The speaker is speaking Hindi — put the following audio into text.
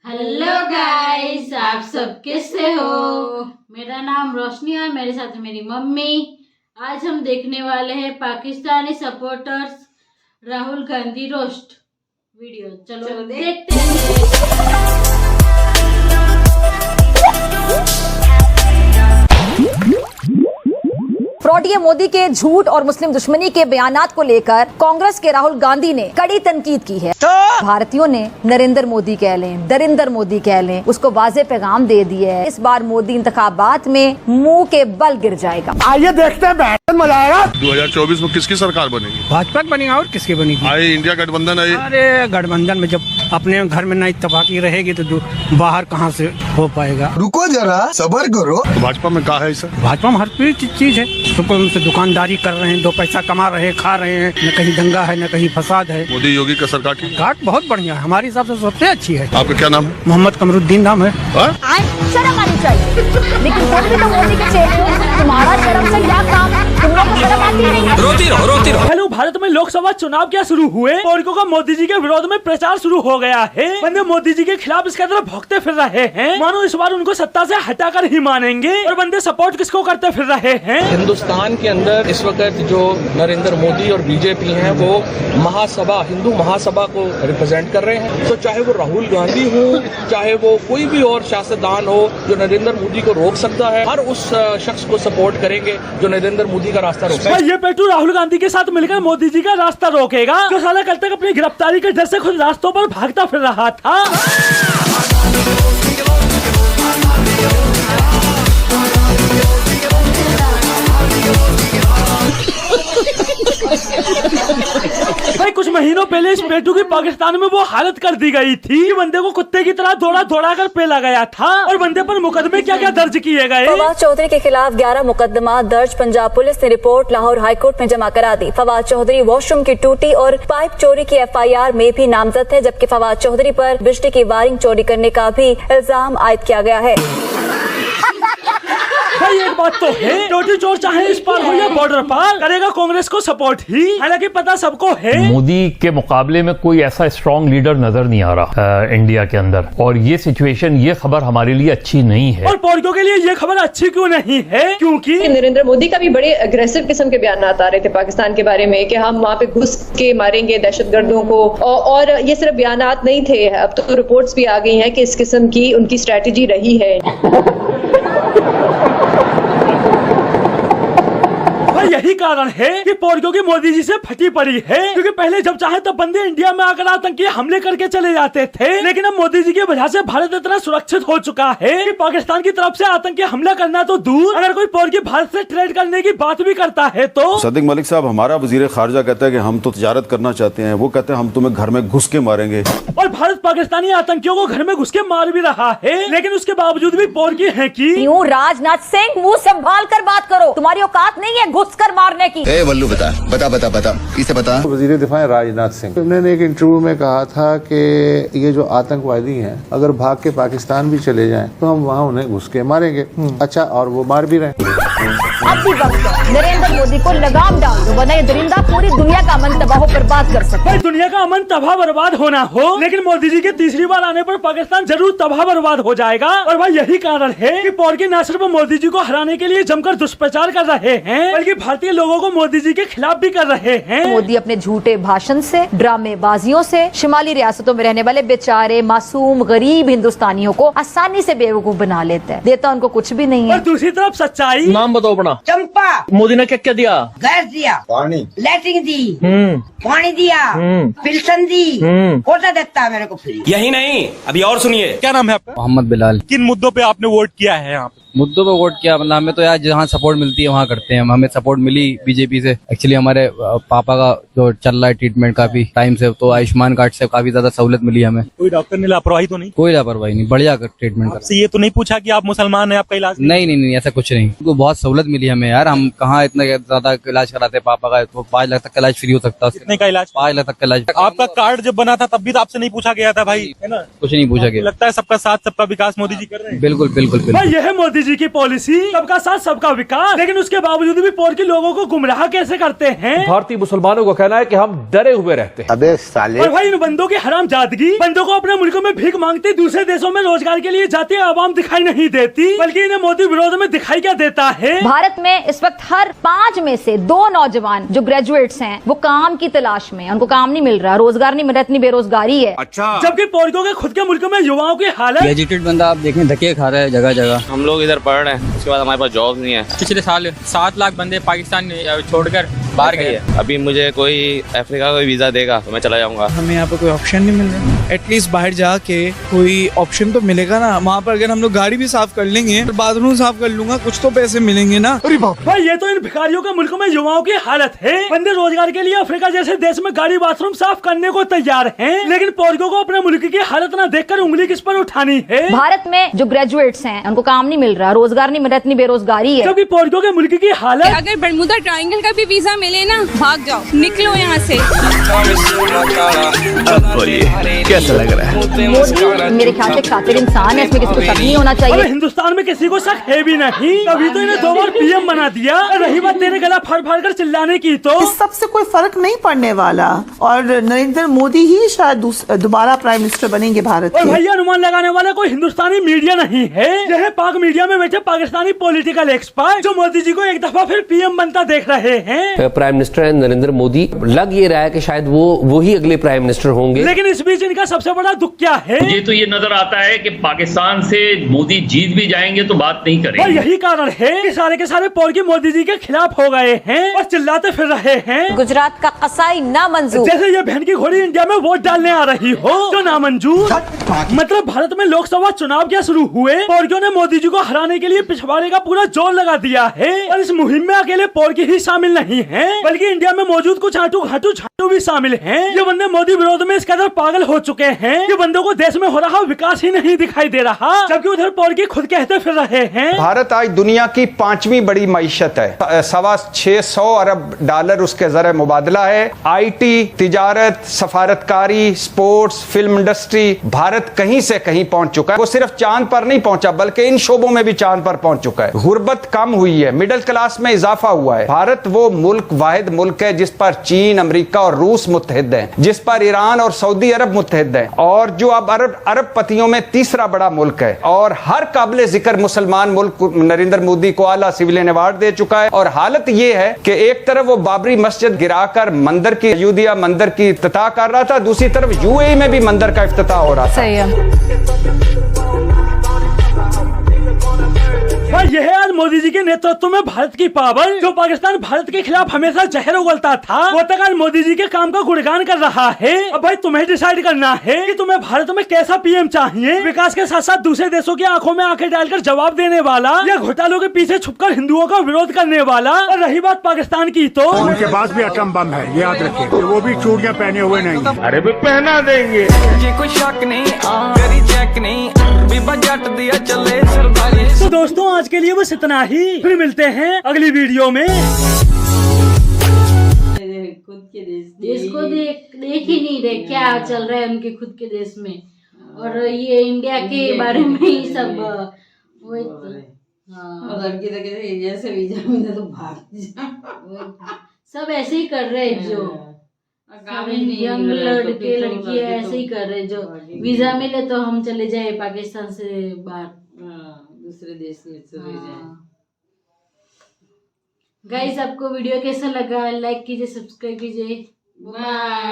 हेलो गाइस, आप सब कैसे हो। मेरा नाम रोशनी है, मेरे साथ मेरी मम्मी। आज हम देखने वाले हैं Pakistani supporters Rahul Gandhi roast video. चलो देखते हैं। फ्रॉडिये मोदी के झूठ और मुस्लिम दुश्मनी के बयानात को लेकर कांग्रेस के राहुल गांधी ने कड़ी तनकीद की है। भारतीयों ने नरेंद्र मोदी कह लें, दरिंदर मोदी कह लें, उसको वाज़े पैगाम दे दिए है। इस बार मोदी इंतखाबात में मुंह के बल गिर जाएगा। आइए देखते हैं, मजा आएगा। 2024 में किसकी सरकार बनेगी? भाजपा बनेगा और किसकी बनेगी? आई इंडिया गठबंधन है। अरे गठबंधन में जब अपने घर में नहीं इत्तेफाकी रहेगी तो बाहर कहाँ से हो पाएगा। रुको जरा, सब्र करो। तो भाजपा में क्या है सर? भाजपा में हर चीज है। तो उनसे दुकानदारी कर रहे हैं, 2 पैसा कमा रहे हैं, खा रहे हैं। न कहीं दंगा है, न कहीं फसाद है। मोदी योगी का सरकार ठीक? घाट बहुत बढ़िया है, हमारे हिसाब से सबसे अच्छी है। आपका क्या नाम है? मोहम्मद कमरुद्दीन नाम है। शर्म आनी चाहिए, लेकिन कोई भी तो मोदी के चेहरे हो, तुम्हारा शर्म से क्या काम? तुम लोग को शर्म आती नहीं? रोती रहो। हेलो, भारत में लोकसभा चुनाव क्या शुरू हुए और का मोदी जी के विरोध में प्रचार शुरू हो गया है। बंदे मोदी जी के खिलाफ इसके तरफ भौंकते फिर रहे हैं, मानो इस बार उनको सत्ता से हटाकर ही मानेंगे। और बंदे सपोर्ट किसको करते फिर रहे हैं? हिंदुस्तान के अंदर इस वक्त जो नरेंद्र मोदी और बीजेपी हैं वो महासभा, हिंदू महासभा को रिप्रेजेंट कर रहे हैं। तो चाहे वो राहुल गांधी हो, चाहे वो कोई भी और सियासतदान हो जो नरेंद्र मोदी को रोक सकता है, हर उस शख्स को सपोर्ट करेंगे जो नरेंद्र मोदी का रास्ता रोकेगा। ये पेटू राहुल गांधी के साथ मिलकर मोदी जी का रास्ता रोकेगा, जो साला कल तक अपनी गिरफ्तारी के डर से खुद रास्तों पर भागता फिर रहा था। भाई कुछ महीनों पहले इस पेटू की पाकिस्तान में वो हालत कर दी गई थी कि बंदे को कुत्ते की तरह दौड़ा कर पेला गया था। और बंदे पर मुकदमे क्या क्या दर्ज किए गए। फवाद चौधरी के खिलाफ 11 मुकदमा दर्ज। पंजाब पुलिस ने रिपोर्ट लाहौर हाईकोर्ट में जमा करा दी। फवाद चौधरी वॉशरूम की टूटी और पाइप चोरी की FIR में भी नामजद है, जबकि फवाद चौधरी पर बिजली की वायरिंग चोरी करने का भी इल्जाम आयद किया गया है। भाई एक बात तो है, टोटी चोर चाहे इस पार हो या बॉर्डर पार, करेगा कांग्रेस को सपोर्ट ही। हालांकि पता सबको है मोदी के मुकाबले में कोई ऐसा स्ट्रॉन्ग लीडर नजर नहीं आ रहा इंडिया के अंदर। और ये सिचुएशन, ये खबर हमारे लिए अच्छी नहीं है। और पौड़ियों के लिए ये खबर अच्छी क्यों नहीं है? क्योंकि नरेंद्र मोदी का भी बड़े अग्रेसिव किस्म के बयान आ रहे थे पाकिस्तान के बारे में कि हम वहाँ पे घुस के मारेंगे दहशतगर्दों को। और ये सिर्फ बयानात नहीं थे, अब तो रिपोर्ट्स भी आ गई हैं कि इस किस्म की उनकी स्ट्रेटेजी रही है। यही कारण है कि पौड़ियों की मोदी जी से फटी पड़ी है, क्योंकि पहले जब चाहे तब बंदे इंडिया में आकर आतंकी हमले करके चले जाते थे। लेकिन अब मोदी जी की वजह से भारत इतना सुरक्षित हो चुका है कि पाकिस्तान की तरफ से आतंकी हमला करना तो दूर, अगर कोई पौड़ी भारत से ट्रेड करने की बात भी करता है तो। सदिक मलिक साहब, हमारा वजीर खारजा कहता है कि हम तो तिजारत करना चाहते हैं, वो कहते हैं हम तुम्हें घर में घुस के मारेंगे। और भारत पाकिस्तानी आतंकियों को घर में घुस के मार भी रहा है, लेकिन उसके बावजूद भी पौड़ी है कि यूं राजनाथ सिंह, मुंह संभाल कर बात करो, तुम्हारी औकात नहीं है घुस कर मारने की। वल्लू बता किसे बता? वजीर दिफा राजनाथ सिंह, उन्होंने एक इंटरव्यू में कहा था कि ये जो आतंकवादी हैं अगर भाग के पाकिस्तान भी चले जाएं तो हम वहाँ उन्हें घुस के मारेंगे। अच्छा, और वो मार भी रहे। अब भी वक्त है, नरेंद्र मोदी को लगाम डाल दो, वरना ये दरिंदा पूरी दुनिया का अमन तबाह बर्बाद कर सकता है। दुनिया का अमन तबाह बर्बाद होना हो, लेकिन मोदी जी के तीसरी बार आने पर पाकिस्तान जरूर तबाह बर्बाद हो जाएगा। और भाई यही कारण है कि पौड़की न सिर्फ मोदी जी को हराने के लिए जमकर दुष्प्रचार कर रहे हैं, बल्कि भारतीय लोगों को मोदी जी के खिलाफ भी कर रहे हैं। मोदी अपने झूठे भाषण से, ड्रामेबाजियों से शिमाली रियासतों में रहने वाले बेचारे मासूम गरीब हिंदुस्तानियों को आसानी से बेवकूफ बना लेता है, देता उनको कुछ भी नहीं है। और दूसरी तरफ सच्चाई। नाम बताओ अपना। चंपा। मोदी ने क्या क्या दिया? गैस दिया, पानी, लैट्रिन दी, पानी दिया, पिल्सन दी, कोटा देता है मेरे को फ्री। यही नहीं, अभी और सुनिए। क्या नाम है आपका? मोहम्मद बिलाल। किन मुद्दों पे आपने वोट किया है यहाँ पे? मुद्दों पे वोट किया मतलब हमें तो यार जहाँ सपोर्ट मिलती है वहाँ करते हैं। हमें सपोर्ट मिली बीजेपी से। एक्चुअली हमारे पापा का जो चल रहा है ट्रीटमेंट काफी टाइम से, तो आयुष्मान कार्ड से काफी ज्यादा सहूलत मिली हमें। कोई डॉक्टर ने लापरवाही तो नहीं? कोई लापरवाही नहीं, बढ़िया ट्रीटमेंट कर। ये तो नहीं पूछा कि आप मुसलमान हैं, आपका इलाज? नहीं, ऐसा कुछ नहीं। तो बहुत सहूलत मिली हमें यार, हम कहाँ इतना ज्यादा इलाज कराते हैं। पापा का तो 5 लाख तक का इलाज फ्री हो सकता है। कितने का इलाज? 5 लाख तक का इलाज। आपका कार्ड जब बना था तब भी तो आपसे नहीं पूछा गया था भाई, है ना? कुछ नहीं पूछा गया। लगता है सबका साथ सबका विकास मोदी जी कर रहे हैं। बिल्कुल। यह है मोदी मोदी जी की पॉलिसी सबका साथ सबका विकास, लेकिन उसके बावजूद भी पोर के लोगों को गुमराह कैसे करते हैं। भारतीय मुसलमानों को कहना है कि हम डरे हुए रहते हैं। अबे साले। और भाई इन बंदों की हरामजादगी, बंदों को अपने मुल्कों में भीख मांगते दूसरे देशों में रोजगार के लिए जाते आवाम दिखाई नहीं देती, बल्कि इन्हें मोदी विरोध में दिखाई क्या देता है। भारत में इस वक्त हर 5 में से 2 नौजवान जो ग्रेजुएट्स हैं वो काम की तलाश में, उनको काम नहीं मिल रहा, रोजगार नहीं मिल रहा, इतनी बेरोजगारी है। अच्छा। जबकि पोरकों के खुद के मुल्कों में युवाओं की हालत, एजुकेटेड बंदा आप देखें धक्के खा रहा है जगह जगह। हम लोग इधर पढ़ रहे हैं, उसके बाद हमारे पास जॉब नहीं है। पिछले साल 7 लाख बंदे पाकिस्तान छोड़कर बाहर गए। अभी मुझे कोई अफ्रीका का वीजा देगा तो मैं चला जाऊंगा। हमें यहाँ पे कोई ऑप्शन नहीं मिल रहा। एटलीस्ट बाहर जाके कोई ऑप्शन तो मिलेगा ना। वहाँ पर अगर हम लोग गाड़ी भी साफ कर लेंगे, बाथरूम साफ कर लूंगा, कुछ तो पैसे मिलेंगे ना। भाई ये तो इन भिखारियों के मुल्कों में युवाओं की हालत है। बंदे रोजगार के लिए अफ्रीका जैसे देश में गाड़ी बाथरूम साफ करने को तैयार हैं, लेकिन पोरकों को अपने मुल्क की हालत न देखकर उंगली किस पर उठानी है। भारत में जो ग्रेजुएट्स हैं उनको काम नहीं मिल रहा, रोजगार नहीं मिल रहा, इतनी बेरोजगारी है। जबकि पोरकों के मुल्क की हालत, अगर बरमूदा ट्रायंगल का भी वीजा मिले ना, भाग जाओ, निकलो यहाँ से। कैसा लग रहा है? मोदी मेरे ख्याल से कातिल इंसान है, इसमें किसी को शक नहीं होना चाहिए। हिंदुस्तान में किसी को शक है भी नहीं, तभी तो इन्हें 2 बार पीएम बना दिया। रही बात तेरे गला फाड़ फाड़ कर चिल्लाने की, तो इस सबसे कोई फर्क नहीं पड़ने वाला और नरेंद्र मोदी ही शायद दोबारा प्राइम मिनिस्टर बनेंगे भारत और के। भैया अनुमान लगाने वाला कोई हिंदुस्तानी मीडिया नहीं है, यह पाक मीडिया में बैठे पाकिस्तानी पॉलिटिकल एक्सपर्ट जो मोदी जी को एक दफा फिर पीएम बनता देख रहे हैं। प्राइम मिनिस्टर है नरेंद्र मोदी, लग ये रहा है कि शायद वो ही अगले प्राइम मिनिस्टर होंगे। लेकिन इस बीच इनका सबसे बड़ा दुख क्या है? मुझे तो ये नजर आता है कि पाकिस्तान से मोदी जीत भी जाएंगे तो बात नहीं करेंगे। और यही कारण है कि सारे के सारे पोरकी मोदी जी के खिलाफ हो गए हैं और चिल्लाते फिर रहे हैं। गुजरात का कसाई नामंजूर, जैसे ये बहन की घोड़ी इंडिया में वोट डालने आ रही हो जो नामंजूर। मतलब भारत में लोकसभा चुनाव क्या शुरू हुए, पोरकियों ने मोदी जी को हराने के लिए पिछवाड़े का पूरा जोर लगा दिया है। और इस मुहिम में अकेले पोरकी ही शामिल नहीं है, बल्कि इंडिया में मौजूद कुछ आटू घाटू झाटू भी शामिल हैं। ये बंदे मोदी विरोध में इस कदर पागल हो चुके हैं कि बंदों को देश में हो रहा विकास ही नहीं दिखाई दे रहा, जबकि उधर पोरकी खुद कहते फिर रहे हैं भारत आज दुनिया की 5वीं बड़ी मईशत है। 625 अरब डॉलर उसके जरिए मुबादला है। आईटी, तिजारत, सफारतकारी, स्पोर्ट्स, फिल्म इंडस्ट्री, भारत कहीं से कहीं पहुंच चुका है। वो सिर्फ चांद पर नहीं पहुंचा बल्कि इन शोबों में भी चांद पर पहुंच चुका है। गुर्बत कम हुई है, मिडिल क्लास में इजाफा हुआ है। भारत वो मुल्क, वाहिद मुल्क है जिस पर चीन, अमेरिका और रूस मुत्तहिद हैं, जिस पर ईरान और सऊदी अरब मुत्तहिद हैं, और जो अब अरब पतियों में तीसरा बड़ा मुल्क है। और हर काबिल जिक्र मुसलमान मुल्क नरेंद्र मोदी को आला सिविलियन अवार्ड दे चुका है। और हालत ये है कि एक तरफ वो बाबरी मस्जिद गिराकर मंदिर की, अयोध्या मंदिर की इफ्तिताह कर रहा था, दूसरी तरफ यूएई में भी मंदिर का इफ्तिताह हो रहा था। सही है। और यह है आज मोदी जी के नेतृत्व में भारत की पावर। जो पाकिस्तान भारत के खिलाफ हमेशा जहर उगलता था, वो तक आज मोदी जी के काम का गुणगान कर रहा है। अब भाई तुम्हें डिसाइड करना है कि तुम्हें भारत में कैसा पीएम चाहिए, विकास के साथ साथ दूसरे देशों की आंखों में आंखें डालकर जवाब देने वाला, या घोटालों के पीछे छुपकर हिंदुओं का विरोध करने वाला। और रही बात पाकिस्तान की, तो उनके पास भी एटम बम है, ये याद रखिए। वो भी चूड़ियां पहने हुए नहीं। अरे भी पहना देंगे, ये कोई शक नहीं, तेरी चेक नहीं, बजट दिया चले सरदारी। तो दोस्तों आज के लिए बस इतना ही, फिर मिलते हैं अगली वीडियो में। खुद के देश को देख ही नहीं रहे क्या चल रहा है उनके खुद के देश में, और ये इंडिया के बारे में ही सब वही। लड़की तो कहते जैसे वीजा मिले तो भाग जा, सब ऐसे ही कर रहे हैं जो यंग लड़के लड़कियां ऐसे ही कर रहे, जो वीजा मिले तो हम चले जाए पाकिस्तान से बाहर, दूसरे देश में चले जाए। गाइस आपको वीडियो कैसा लगा, लाइक कीजिए, सब्सक्राइब कीजिए। बाय।